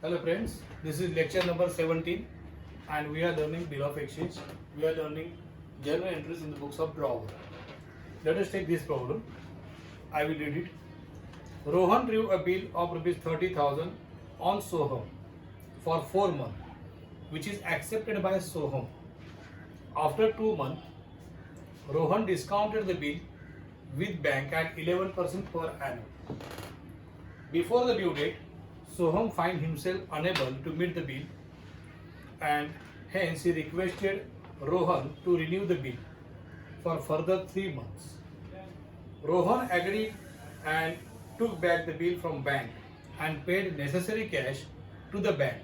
Hello friends, this is lecture number 17 and we are learning bill of exchange. We are learning journal entries in the books of drawer. Let us take this problem. I will read it. Rohan drew a bill of rupees 30,000 on Soham for 4 months, which is accepted by Soham. After 2 months, Rohan discounted the bill with bank at 11% per annum. Before the due date, Soham find himself unable to meet the bill and hence he requested Rohan to renew the bill for further 3 months. Rohan agreed and took back the bill from bank and paid necessary cash to the bank.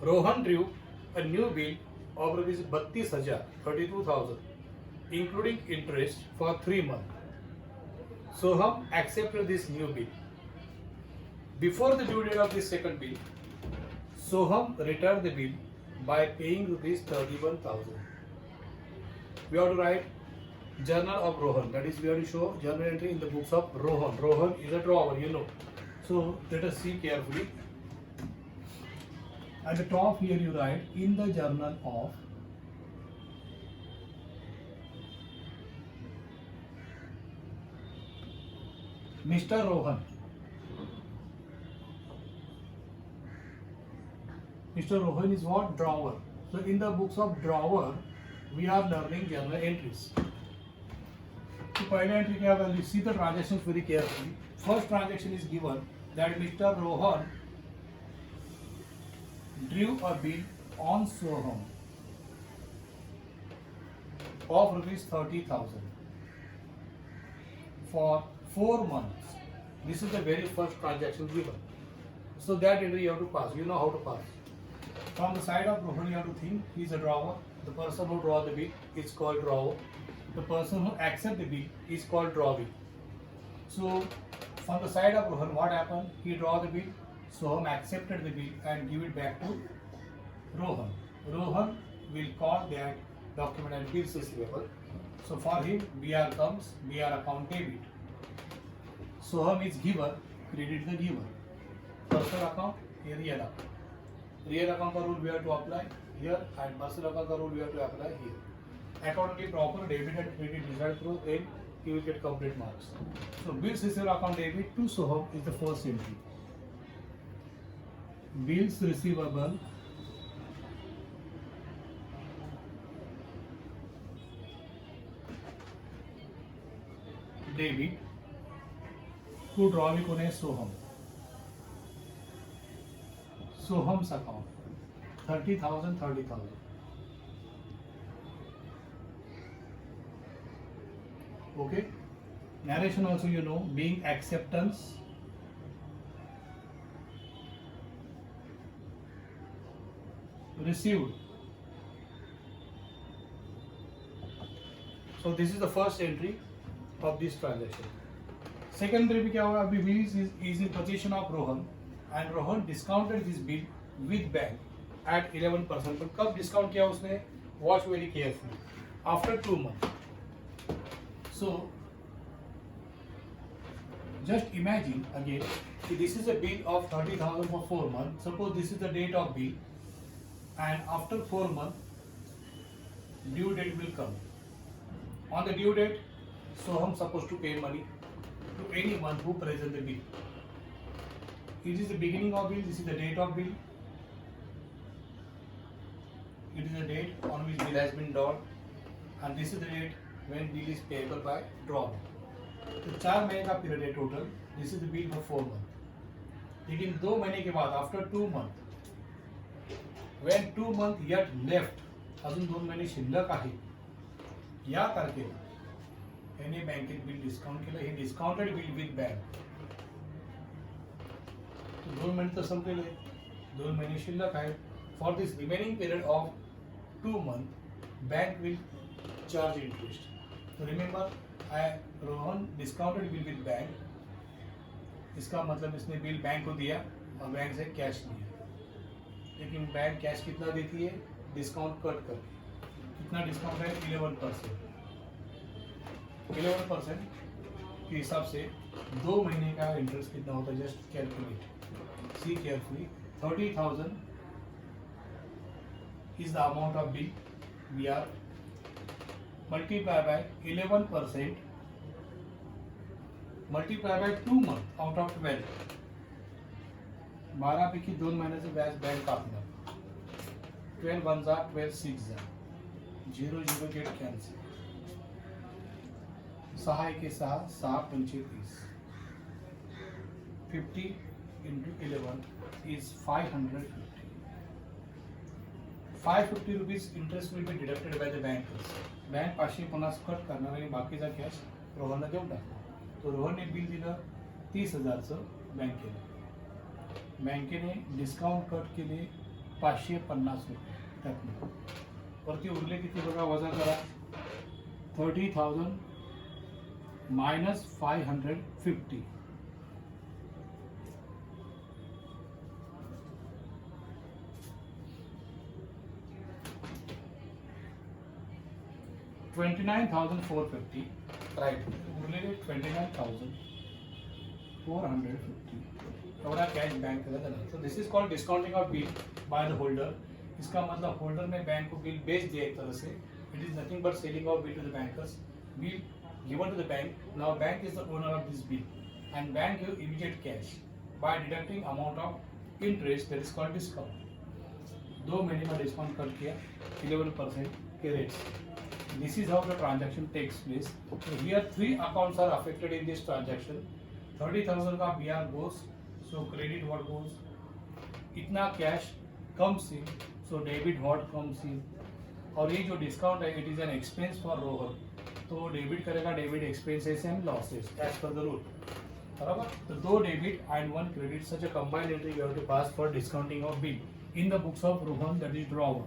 Rohan drew a new bill of rupees 32,000 including interest for 3 months. Soham accepted this new bill. Before the due date of the second bill, Soham returned the bill by paying rupees 31,000. We have to write journal of Rohan. That is, we have to show journal entry in the books of Rohan. Rohan is a drawer, you know. So let us see carefully. At the top here you write in the journal of Mr. Rohan. Mr. Rohan is what? Drawer. So in the books of drawer, we are learning journal entries. So पहले entry क्या है? See the transactions very carefully. First transaction is given that Mr. Rohan drew a bill on Soham of rupees 30,000 for 4 months. This is the very first transaction given. So that entry you have to pass. You know how to pass. From the side of Rohan, you have to think he is a drawer. The person who draw the bill is called drawer. The person who accept the bill is called drawing. So from the side of Rohan, what happened? He draw the bill. Soham accepted the bill and give it back to Rohan. Rohan will call that document as bills receivable. So for him, BR comes, BR account debit. Soham is giver, credit the giver. Personal account, real account. Real account का rule we have to apply here and personal account का rule we have to apply here. Accordingly, proper debit and credit result through then you will get complete marks. So bills receivable account debit to Soham is the first entry. Bills receivable debit to drawing कौन है? Soham. Soham's account 30,000 30,000. Okay. Narration also you know being acceptance received. So this is the first entry of this transaction. Second entry क्या होगा? अभी bill is in possession of Rohan and Rohan discounted this bill with bank at 11%. But कब discount किया उसने? Watch very carefully. After 2 months. So just imagine again, this is a bill of 30,000 for 4 months. Suppose this is the date of bill, and after 4 months, due date will come. On the due date, so I'm supposed to pay money to anyone who present the bill. It is the beginning of bill. This is the date of bill. It is the date on which bill has been drawn, and this is the date when bill is payable by draw. तो 4 महीने का period है total. This is the bill for 4 month. लेकिन 2 महीने के बाद after 2 month, when 2 month yet left, अजून 2 महिने शिल्लक आहे, या तारखेला याने बँकेत बिल डिस्काउंट केलं. हे डिस्काउंटेड बिल विथ बँक. तो 2 महिने तर संपलेले आहेत, 2 महिने शिल्लक आहेत. For this remaining period of 2 month bank will charge interest. तो remember Rohan discounted bill with bank. इसका मतलब इसने बिल बैंक को दिया और बैंक से कैश लिया. लेकिन बैंक कैश कितना देती है? डिस्काउंट कट करके. कितना डिस्काउंट है? 11%. 11% के हिसाब से 2 महीने का इंटरेस्ट कितना होता है? Just calculate. See carefully. 30,000 is the amount of bill we are multiply by 11%, multiply by 2 months out of 12. 12 पैकी 2 महिन्याचं व्याज बँक कापणार. 12 1 जा 12 6 जा 0 0 get cancel. 6 1 6 6 25. 50 into 11 is 550. 550 rupees interest will be deducted by the bankers. Bank 550 cut करणार आणि बाकीचा cash रोहनला देऊन टाकणार. तो रोहनने बिल दिलं 30,000चं बँकेला. बँकेने डिस्काउंट कट केले 550 रुपये त्यातनं. वरती उरले किती बघा, वजा करा. 30,000 minus 550. 29,450. Right. उरलेले 29,450 एवढा कैश बैंक का देना. So this is called discounting of bill by the holder. इसका मतलब होल्डर ने बैंक को बिल बेच दिया एक तरह से. It is nothing but selling of bill to the bankers. Bill given to the bank. Now bank is the owner of this bill, and bank give immediate cash by deducting amount of interest, that is called discount. 2 महीने में discount कर किया 11% के rate. This is how the transaction takes place. So here 3 accounts are affected in this transaction. 30,000 का BR goes, so credit what goes, इतना cash comes in, so debit what comes in. और ये जो discount है, it is an expense for Rohan, तो debit करेगा debit expenses and losses as per the rule. बराबर. तो 2 debit and 1 credit, such a combined entry you have to pass for discounting of bill in the books of Rohan, that is drawer.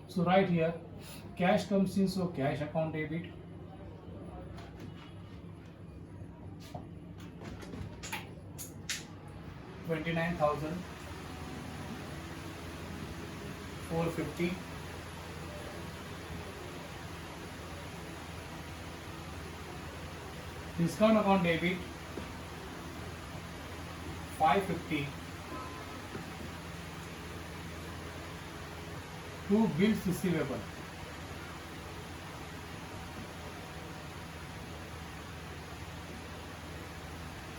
So right here cash comes in, so cash account debit. $29,450. Discount account debit 550. 2 bills receivable.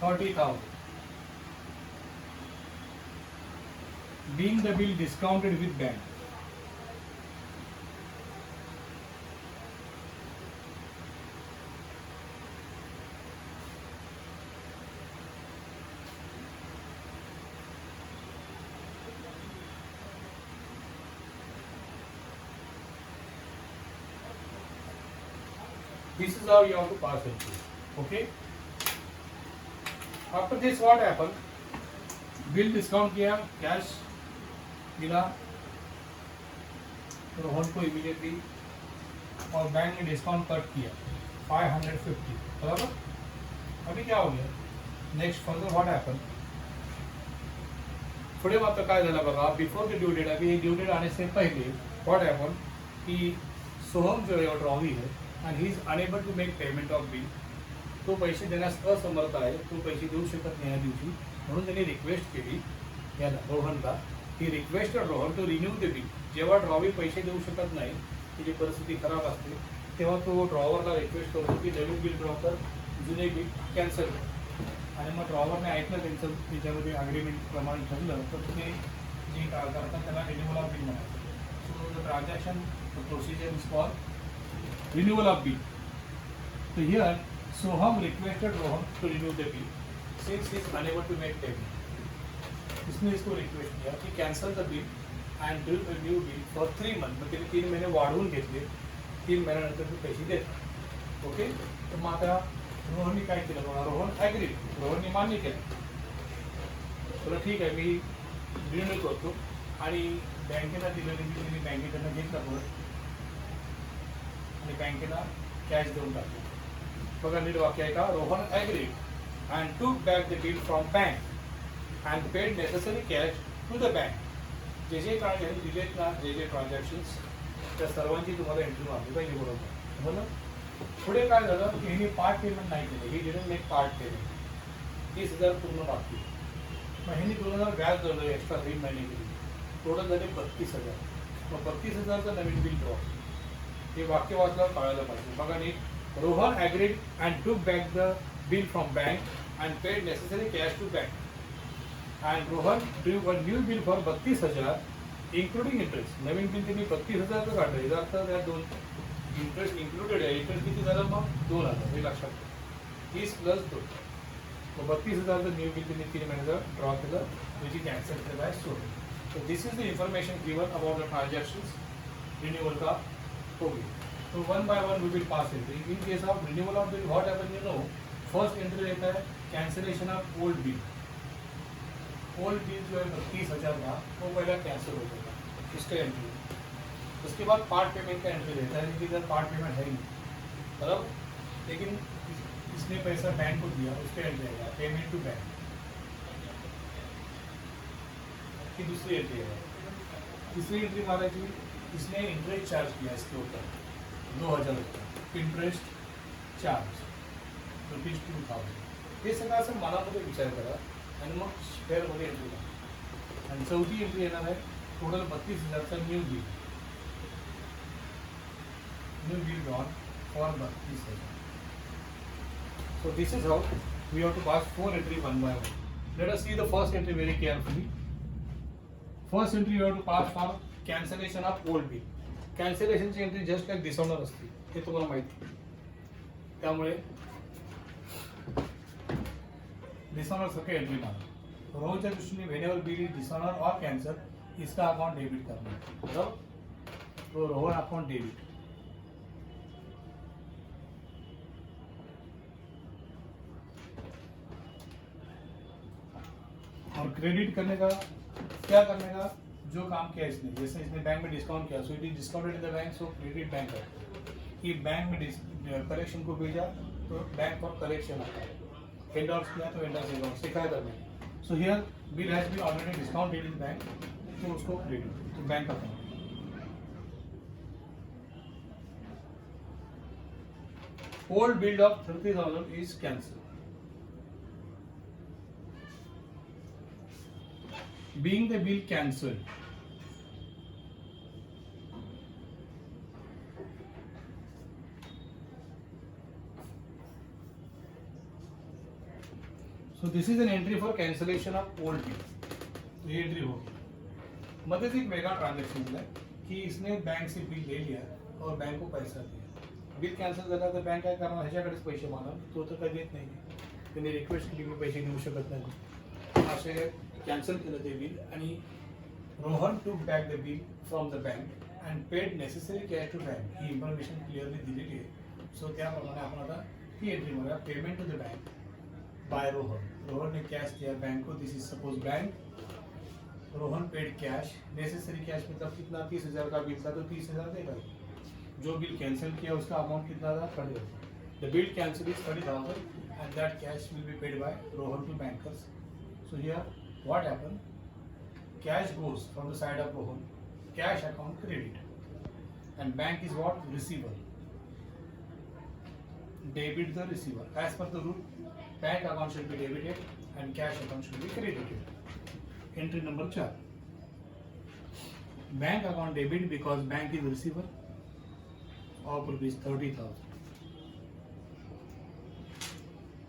$30,000. Being the bill discounted with bank. This is how you have to pass it. Okay. After this what happened? Bill discount किया, cash मिला रोहन को immediately, और bank ने discount cut किया 550. बराबर. अभी क्या हो गया? Next further what happen? पुढे मात्र काय झालं बघा, बिफोर द ड्यू डेट, अभी ड्यू डेट आने से पहले व्हाट हैपन कि सोहम जो है ड्रॉवी है and he is unable to make payment of bill. तो पैसे देण्यास असमर्थ आहे, तो पैसे देऊ शकत नाही या दिवशी, म्हणून त्यांनी रिक्वेस्ट केली याला रोहनला. He requested Rohan to renew the bill. जेव्हा ड्रॉवी पैसे देऊ शकत नाही, त्याची परिस्थिती खराब असते, तेव्हा तो ड्रॉवरला रिक्वेस्ट करतो की नवीन बिल ड्रॉ कर, जुने बिल कॅन्सल कर. आणि मग ड्रॉवरने ऐकलं त्यांचं, त्याच्यामध्ये अग्रीमेंट प्रमाणे ठरलं तर ते जे करतात त्याला रिन्युअल ऑफ बिल म्हणायचं. So the transaction procedure is for renewal of bill. So here Soham requested Rohan to renew the bill since he is unable to make payment. इसने इसको रिक्वेस्ट किया कि cancel the bill and do a new bill for 3 months. मग त्याने 3 महिने वाढवून घेतले, 3 महिन्यानंतर ते पैसे देतात. ओके. तर मग आता रोहनने काय केलं बघा, रोहन ॲग्री, रोहनने मान्य केलं. चला ठीक आहे, मी रिन्यू करतो. आणि बँकेला दिलेलं मी त्यांनी बँकेकडनं घेतलं परत आणि बँकेला कॅश देऊन टाकतो. बघा नीट वाक्य आहे का, Rohan agreed and took back the bill from bank and paid necessary cash to the bank. जे जे ट्रान्झॅक्शन दिलेत ना, जे जे ट्रान्झॅक्शन्स, त्या सर्वांची तुम्हाला एंट्री मारली पाहिजे. बरोबर. बरोबर. पुढे काय झालं की हिने पार्ट पेमेंट नाही केलं, he didn't make part payment. 30,000 पूर्ण बाकी. महीने 2000 व्याज जोडलं एक्स्ट्रा 3 महिने केली, टोटल झाले 32,000. मग 32,000चं नवीन बिल ड्रॉ. हे वाक्य वाचल्यावर कळायला पाहिजे. बघा नीट. Rohan agreed and took back the bill from bank and paid necessary cash to bank. And Rohan due one new bill for 32,000 including interest. नवीन बिल त्यांनी 32,000चं काढलं. याचा अर्थ त्या दोन इंटरेस्ट इन्क्लुडेड आहे. इंटरेस्ट किती झालं मग 2,000. हे लक्षात ठेवा. 30 प्लस 2. मग 32,000चं न्यू बिल त्यांनी 3 महिन्याचं ड्रॉ केलं, विच इज ॲक्सेप्टेड बाय सोड. So this is the information given about the transactions renewal का होगी. So one by one we will pass it. In case of renewal of bill, what happen you know? First entry रहता है cancellation of old bill. Old bill जो है 32,000 का वो पहला cancel हो जाएगा, इसका एंट्री. उसके बाद पार्ट पेमेंट का एंट्री रहता है, लेकिन इधर पार्ट पेमेंट है ही नहीं, मतलब लेकिन इसने पैसा बैंक को दिया, उसका एंट्री आएगा पेमेंट टू बैंक की. दूसरी एंट्री है. तीसरी एंट्री मारायची, इसने इंटरेस्ट चार्ज किया इसके ऊपर 2,000 रुपये इंटरेस्ट चार्ज ₹2,000. हे सगळं असं मनामध्ये विचार करा आणि मग शेअरमध्ये एंट्री करा. आणि चौथी एंट्री येणार आहे टोटल 32,000चा new bill drawn for 32,000. So this is how we have to pass 4 entry one by one. Let us see the first entry very carefully. First entry you have to pass for cancellation of old bill. Cancellation ची entry just like dishonour असते, हे तुम्हाला माहिती. त्यामुळे dishonour सारखं entry मारा. रोजच्या दृष्टीने whenever bill is dishonour और कॅन्सल, इसका अकाउंट डेबिट करना. तो रोहन अकाउंट डेबिट. और क्रेडिट करने का क्या करने का, जो काम किया इसने, जैसे इसने बैंक में डिस्काउंट किया, so it is discounted in the bank, so credit bank है कि बैंक में कलेक्शन को भेजा तो बैंक फॉर कलेक्शन आता है. वेंडर्स किया तो वेंडर्स अकाउंट सिखाया करने. So here bill has been already discounted in bank, तो उसको credit to bank account. Old bill of 30,000 is cancel. Being the bill cancelled, so this is an entry for cancellation of old bill. तो ये entry होगी. मध्येच एक वेगळा transaction है कि इसने बैंक से बिल ले लिया और बैंक को पैसा दिया. बिल कॅन्सल झाला तर बँक काय करणार, ह्याच्याकडेच पैसे मागणार, तो तर काही देत नाही. त्यांनी रिक्वेस्ट केली मी पैसे देऊ शकत नाही, असे कॅन्सल केलं ते बिल. आणि Rohan took back the bill from the bank and paid necessary cash to bank. ही इन्फॉर्मेशन क्लिअरली दिलेली आहे. सो त्याप्रमाणे आपण आता ही एंट्री मारूया. Payment to the bank by Rohan. Rohan ने कैश दिया बैंक को, this is suppose bank. Rohan paid cash. Necessary cash मतलब कितना, 30,000 का बिल था तो 30,000 देगा. जो बिल कैंसिल किया उसका अमाउंट कितना था, 30,000. The bill cancel is 30,000 and that cash will be paid by Rohan to bankers. So here what happened? Cash goes from the side of Rohan, cash account credit, and bank is what? Receiver. Debit the receiver. As per the rule, bank account should be debited and cash account should be credited. Entry number 4. Bank account debit because bank is receiver of rupees 30,000.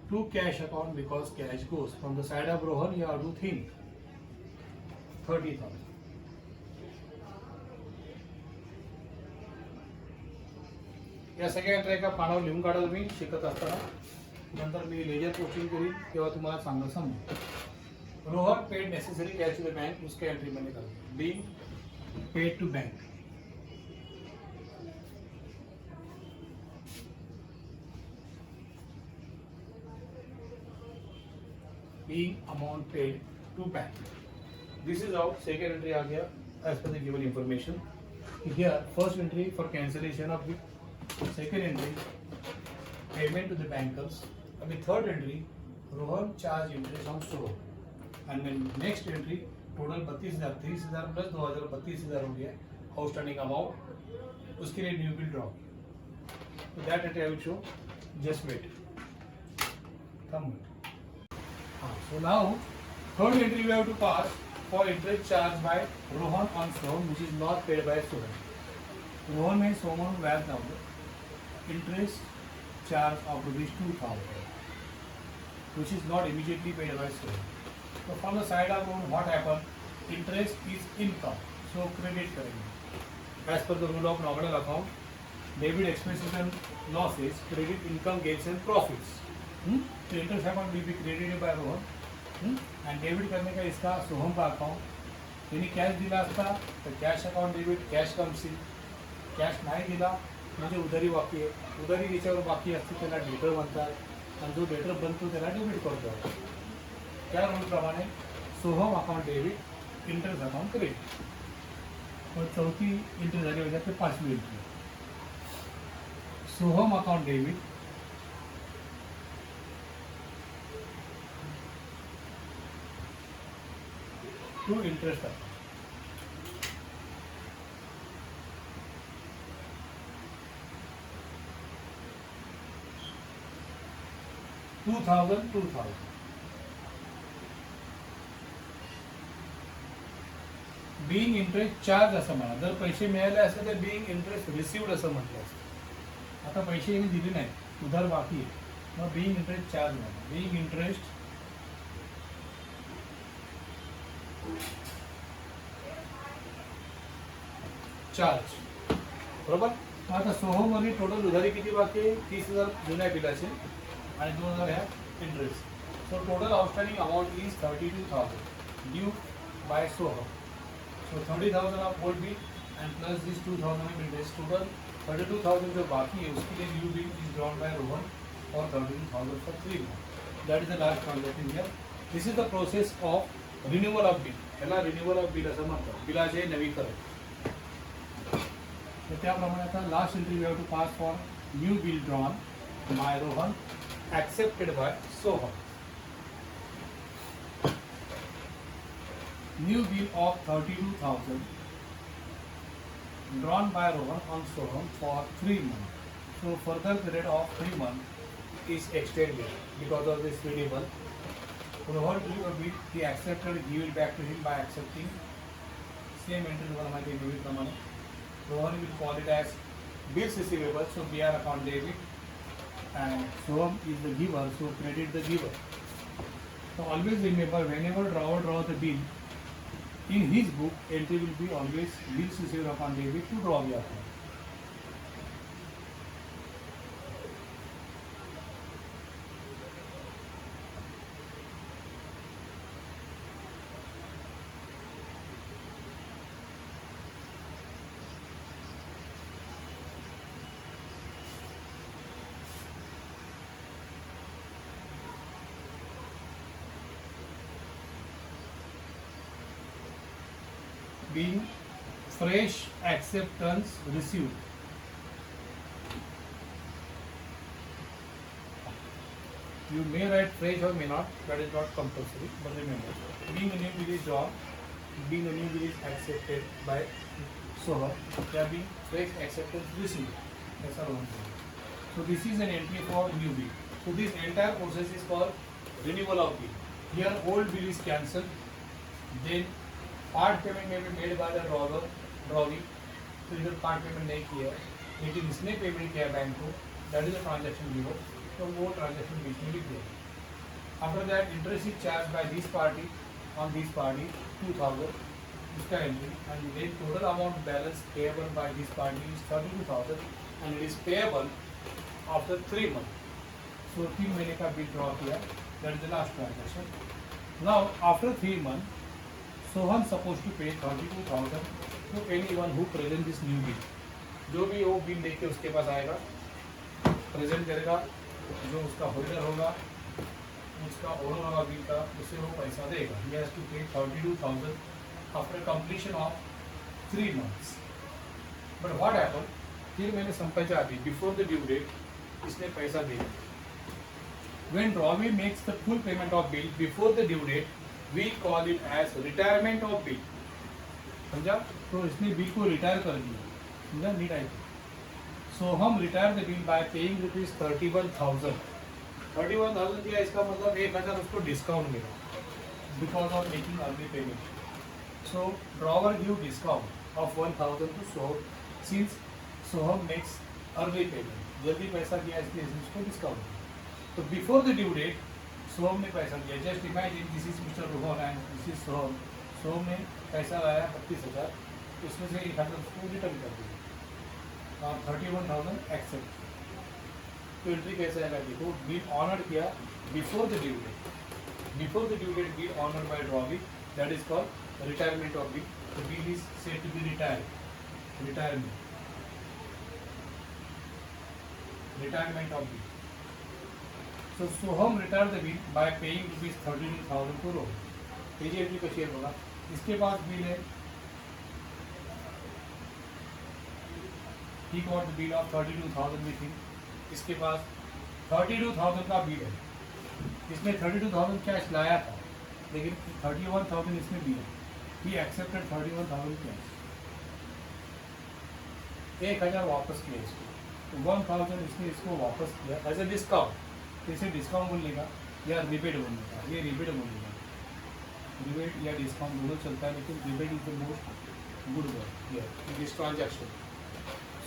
To cash account because cash goes from the side of Rohan. You have to think 30,000. या सगळ्या entry एका पानावर लिहून काढा तुम्ही शिकत असताना. नंतर मी लेजर पोस्टिंग करीन तेव्हा तुम्हाला चांगलं समजेल. Rohan paid necessary cash to the bank, उसके एंट्री मध्ये करा. Being paid to bank. being amount paid to bank. This is how second entry आ गया as per the given information. Here first entry for cancellation of bill, second entry payment to the bankers, and the third entry Rohan charge interest on store, and then next entry total 32,000, 30,000 plus 2,000, 32,000 हो गया outstanding amount. उसके लिए new bill draw. So that entry I will show. Just wait. Come on. So now Third entry we have to pass for interest charged by Rohan on Soham, which is not paid by Soham. Rohan ने सोहम व्याज लावलं, interest charge of rupees 2000, which is not immediately paid by Soham. So from the side of loan, what happened? Interest is income, so credit करेंगे. As per the rule of nominal account, debit expenses and losses, credit income gains and profits. So interest account will be credited by Rohan. And debit करने का इसका सोहम का account, यानी cash दिला असता तर cash account debit, cash comes in. Cash नाही दिला म्हणजे उधारी बाकी आहे, उधारी ज्याच्यावर बाकी असते त्याला डेटर म्हणतात आणि जो डेटर बनतो त्याला डेबिट करतो. त्या रूलप्रमाणे Soham account debit, interest account credit. पण चौथी एंट्री झाली म्हणजे ते पाचवी entry. Soham account debit to interest account. Two thousand being interest charge असं म्हणा. जर पैसे मिळाले असते तर बिईंग इंटरेस्ट रिसिव्ड असं म्हटलं असतं. आता पैसे यांनी दिले नाहीत, उधार बाकी आहे, मग बिईंग इंटरेस्ट चार्ज म्हणा. बिईंग इंटरेस्ट चार्ज, बरोबर. आता सोहममध्ये टोटल उधारी किती बाकी आहे? 30,000 जुन्या बिलाचे आणि 2,000 ह्या interest. So total outstanding amount is 32,000 due by Soham. So 30,000 of old bill and plus this 2,000 of interest, total 32,000 जो बाकी है उसके लिए new bill is drawn by Rohan for 32,000 for 3 months. That is the last transaction here. This is the process of renewal of bill. याला renewal of bill असं म्हणतात, बिलाचे नवीकरण. तर त्याप्रमाणे आता last entry we have to pass for new bill drawn by Rohan accepted by Soham. New bill of 32,000 drawn by Rohan on Soham for 3 months. So further period of 3 months is extended because of this renewal. Rohan drew a bill, he accepted, give it back to him by accepting. Same entry one my debit pramane. Rohan will call it as bills receivable, so BR account debit, and Soham is the giver, so credit the giver. So always remember, whenever drawer draw the bill, in his book, entry will be always bills received upon debit to draw the account. Being fresh acceptance received. You may write fresh or may not, that is not compulsory, but remember, being a new bill is drawn, being a new bill is accepted by Soham, there being fresh acceptance received. That's our one. So this is an entry for new bill. So this entire process is called renewal of bill. Here old bill is cancelled, then part payment में भी made by the drawee. तो इधर part payment नहीं किया लेकिन इसने payment किया bank को, that is a transaction giver, तो वो ट्रांजेक्शन बीच में लिख दिया. After that interest is charge by this party on this party 2,000, इसका entry, and then total amount balance payable by this party is 32,000 and it is payable after 3 months. So 3 महीने का bill draw किया, that is the last transaction. Now after 3 months Soham supposed to pay 32,000 to anyone who present this new bill. जो भी वो bill लेके उसके पास आएगा, present करेगा, जो उसका होल्डर होगा, उसका ओनर होगा बिल का, उससे वो पैसा देगा. He has to pay 32,000 after completion of 3 months. But what happened? फिर मैंने संपायच्या आधी before the due date इसने पैसा दिया. When Ravi makes the full payment of bill before the due date, we call it as retirement of bill. समझा? तो इसने bill को रिटायर कर दिया, समझा? नीट आई. सो हम retire the bill by paying rupees 31,000. 31,000 दिया, इसका मतलब 1,000 उसको डिस्काउंट मिला. because of making early payment. So drawer give discount of 1000 to Soham since Soham makes early payment. जल्दी पैसा दिया इसलिए इसको डिस्काउंट. तो before the due date Soham ने पैसा दिया. Just imagine this is mister Rohan and this is Soham. Soham ने पैसा लाया 32,000, उसमें से 800 उसको रिटर्न कर दिया और 31,000 एक्सेप्ट. तो एंट्री कैसे आएगा? देखो, बिल ऑनर किया before the due date. Before the due date bill honour by drawee, that is called retirement of bill. The bill is said to be retirement of bill. So Soham returned the bill by paying rupees 32,000 to Rohan. ये जी entry का share होगा. इसके पास bill है, he got the bill of 32,000 with him. इसके पास 32,000 का bill है. इसने 32,000 cash लाया था, लेकिन 31,000 इसमें बिल है. He accepted 31,000 cash. 1,000 वापस किया इसको. तो 1,000 इसने इसको वापस किया एज ए डिस्काउंट. इसे डिस्काउंट बोलेगा या रिबेट बोलेगा. ये रिबेट बोलेगा. रिबेट या डिस्काउंट दोनों चलता है, लेकिन rebate is the most good word in this transaction.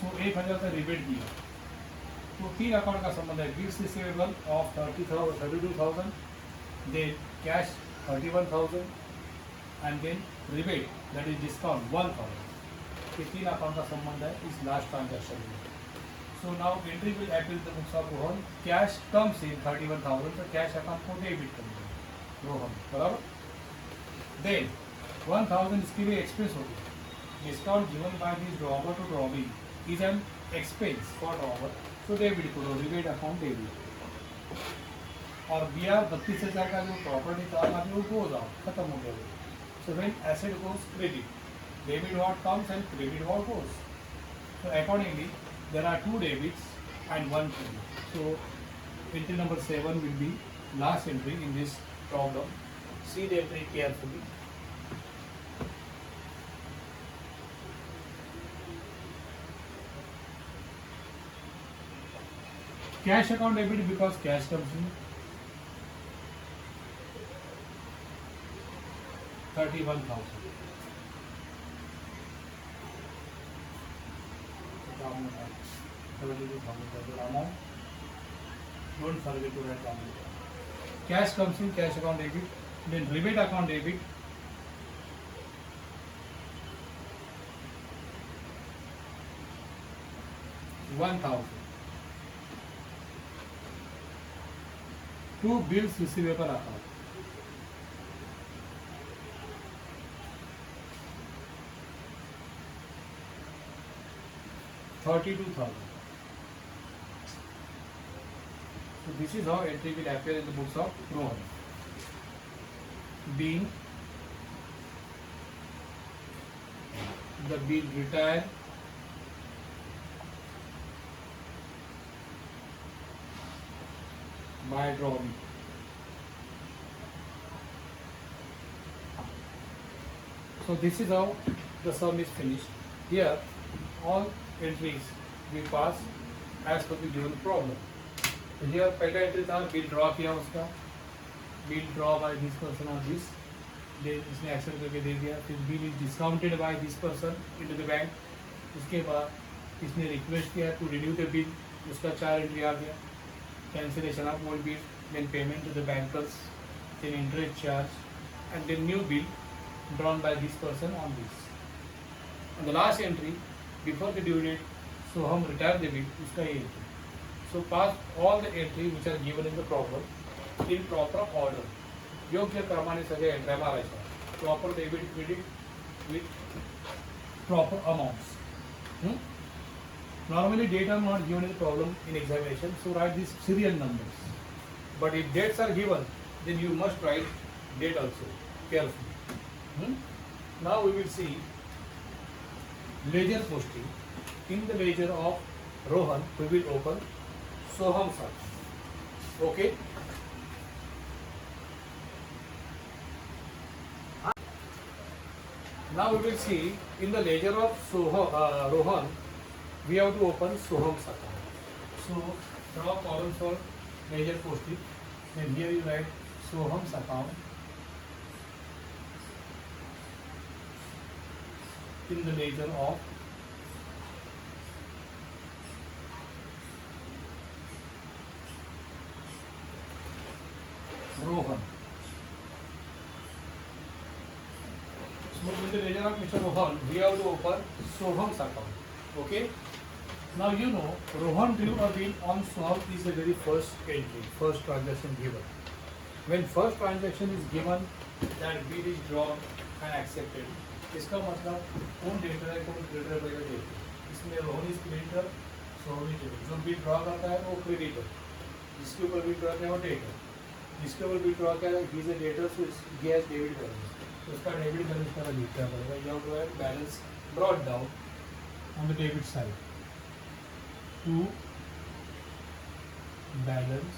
So 1,000 का रिबेट दिया. तो 3 अकाउंट का संबंध है. Bills receivable of 32,000, then cash 31,000 and then rebate that is discount 1,000. ये 3 अकाउंट का संबंध है इस लास्ट ट्रांजैक्शन में. So now entry will appear in the books of Rohan. Cash comes in 31,000. तो कैश अकाउंट को डेबिट कर देंगे रोहन, बराबर. Then 1,000 इसके लिए एक्सपेंस हो गया. Discount given by this drawer to drawee is an expense for drawer, तो डेबिट करो. Rebate account debit. और बी आर 32,000 का जो प्रॉपर्टी था अभी वो गोज आउट, खत्म हो गया. So when asset goes credit, debit what comes and credit what goes. So accordingly there are 2 debits and 1 credit. So entry number 7 will be last entry in this problem. See the entry carefully. Cash account debit because cash comes in 31,000. Amount. Don't forget to write down. Cash comes in, cash account debit. Then rebate account debit. $1,000. 2 bills receivable account. $32,000. So this is how entry will appear in the books of Rohan. Being the bill retired by drawing. So this is how the sum is finished. Here all entries we pass as per the given problem. तो ये पहला entry था, bill draw किया उसका. Bill draw by this person और this, इसने accept करके दे दिया. फिर bill is discounted by this person into the bank. उसके बाद इसने रिक्वेस्ट किया टू रिन्यू द बिल. उसका 4 एंट्री आ गया. Cancellation of old bill, then payment to the bankers, then interest charge and then new bill drawn by this person on this. And the last entry before the due date, so हम retire the bill, उसका ये entry. So pass all the entries which are given in the problem in proper order. योग्य क्रमाने सगळे entry मारायच्या. Proper debit credit with proper amounts. Normally date are not given in the problem in examination, so write these serial numbers. But if dates are given, then you must write date also carefully. Now we will see ledger posting. In the ledger of Rohan, we will open Soham sir. Okay. Now we will see in the ledger of Rohan, we have to open Soham's account. So draw columns for ledger posting. Then here you write Soham's account. in the ledger of Rohan. So in the ledger of Mr. Rohan, we have to open Soham's account. Okay. Now you know Rohan drew a bill on Soham is the very first entry, first transaction given. When first transaction is given, that bill is drawn and accepted. इसका मतलब कौन debtor है कौन creditor पहले debtor, इसमें Rohan is creditor, Soham is debtor. जो bill draw करता है वो क्रेडिटर, जिसके ऊपर बिल ड्रॉ किया है वो डेटर, जिसके ऊपर बिल ड्रॉ किया है he is a debtor, so he has debit balance. तो उसका डेबिट बैलेंस का लिखना पड़ेगा. You have to have balance brought down on the debit side to balance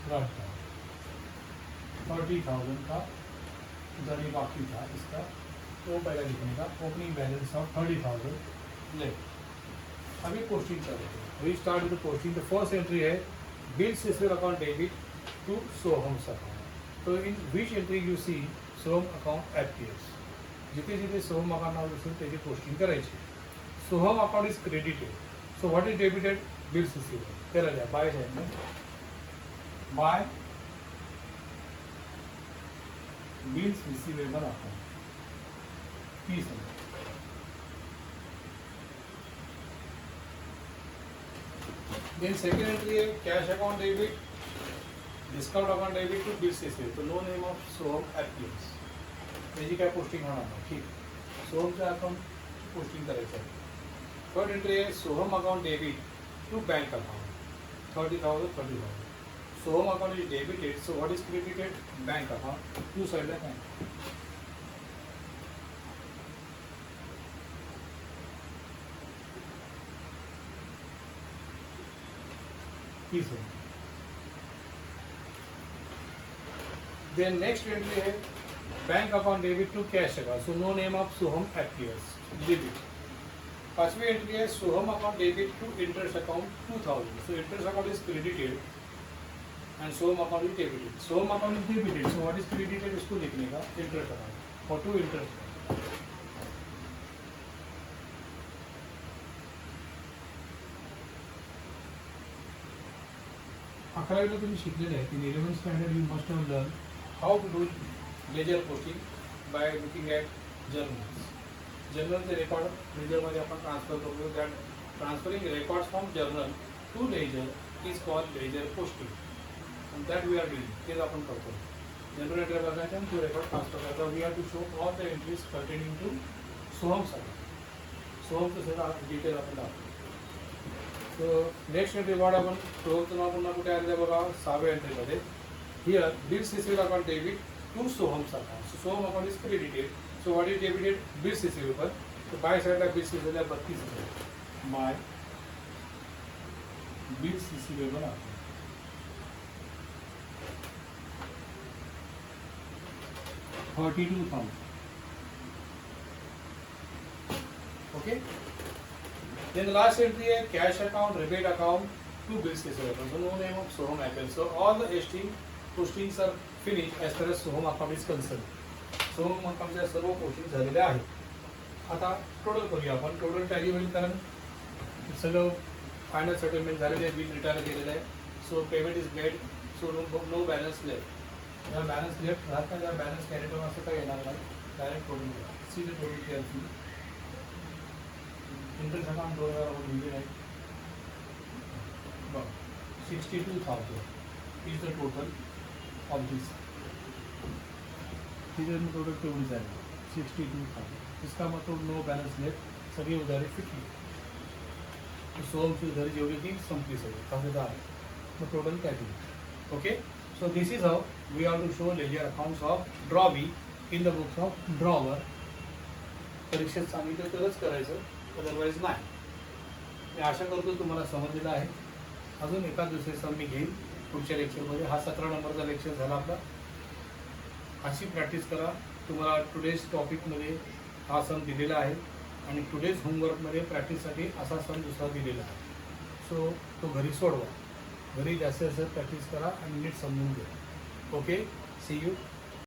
brought down. 30,000 का उधर ही बाकी था इसका, तो पहले लिखने का ओपनिंग बैलेंस ऑफ 30,000 लेफ्ट. अभी पोस्टिंग कर रहे हैं. We start with posting. The first entry है bills received account debit to Soham's account. तो in which entry you see Soham account appears. जिथे जिथे सोहम अकाउंट नाव दिसेल त्याची पोस्टिंग करायची. Soham account is credited. So what is debited? Bills received. करा द्या बाय साईडने बाय बिल्स रिसीवेबल अकाउंट. ही समजा. देन सेकंड एंट्री है cash account debit discount account debit to bills receivable. तो no name of Soham appears. त्याची काय पोस्टिंग होणार नाही. ठीक. सोहमच्या अकाउंट पोस्टिंग करायचं आहे. थर्ड एंट्री है Soham account debit to bank account 30,000. Soham account is debited, so what is credited? Bank account. Two side है bank. Please. Then next entry है bank account debit to cash account. So no name of Soham appears. Leave it. पांचवी entry है Soham account debit to interest account 2,000. So interest account is credited. And Soham account is debited. Soham account is debited. So what is credited? इसको लिखने का interest account और to interest. अकरावीला तुम्ही शिकलेले आहे की 11th standard you must have learn how to do ledger posting by looking at journals. जर्नलचे रेकॉर्ड लेजरमध्ये आपण ट्रान्सफर करतो. That transferring records from journal to ledger is called ledger posting. That we are doing. तेच आपण करतो. General entry बघायचं आणि तो रेकॉर्ड ट्रान्सफर करायचा. We are to show all the entries pertaining to Soham's account. सोहमचं सगळं डिटेल आपण दाखवतो. सो नेक्स्ट एंट्री वाढ आपण सोहमचं नाव पुन्हा कुठे आलं बघा 6व्या एंट्रीमध्ये. Here bills received account debit to Soham's account. So Soham account is credited. So what is debited? Bills receivable. तर बाय साईडला bills receivable 32,000. By bills receivable account 32,000. Okay. Then the last entry है cash account, rebate account, two bills receivable. So no name of Soham account. So all the postings are finished as far as Soham account is concerned. Soham account चे सर्व posting झालेले आहे. आता total करूया आपण. Total tally होईल कारण सगळं final settlement झालेले आहे. बिल रिटायर केलेलं आहे. So payment is made. So no balance left. जर बॅलन्स लेफ्ट राहत नाही, जर बॅलन्स कॅरी करून असं काही येणार नाही. डायरेक्ट टोटल करा. See the total careful. Interest account 2,000 लिहिले नाही. बघ 62,000 is the total of this. तिथे टोटल तेवढी झाली 62,000. इसका मतलब नो बॅलन्स लेफ्ट. सगळी उधारी फिटली. सोहमची उधारी जेवढी ती संपली सगळी 10,000. मग total carry. Okay. So this is how we have to show ledger accounts of drawee in the books of drawer. परीक्षेत सांगितलं तरच करायचं, अदरवाईज नाही. मी आशा करतो तुम्हाला समजलेलं आहे. अजून एका दुसरे सम मी घेईन पुढच्या लेक्चरमध्ये. हा 17 नंबरचा लेक्चर झाला आपला. अशी प्रॅक्टिस करा. तुम्हाला टुडेज टॉपिकमध्ये हा सम दिलेला आहे आणि टुडेज होमवर्कमध्ये प्रॅक्टिससाठी असा सम दुसरा दिलेला आहे. सो तो घरी सोडवा. घरी जास्तीत जास्त प्रॅक्टिस करा आणि नीट समजून घ्या. ओके. See you.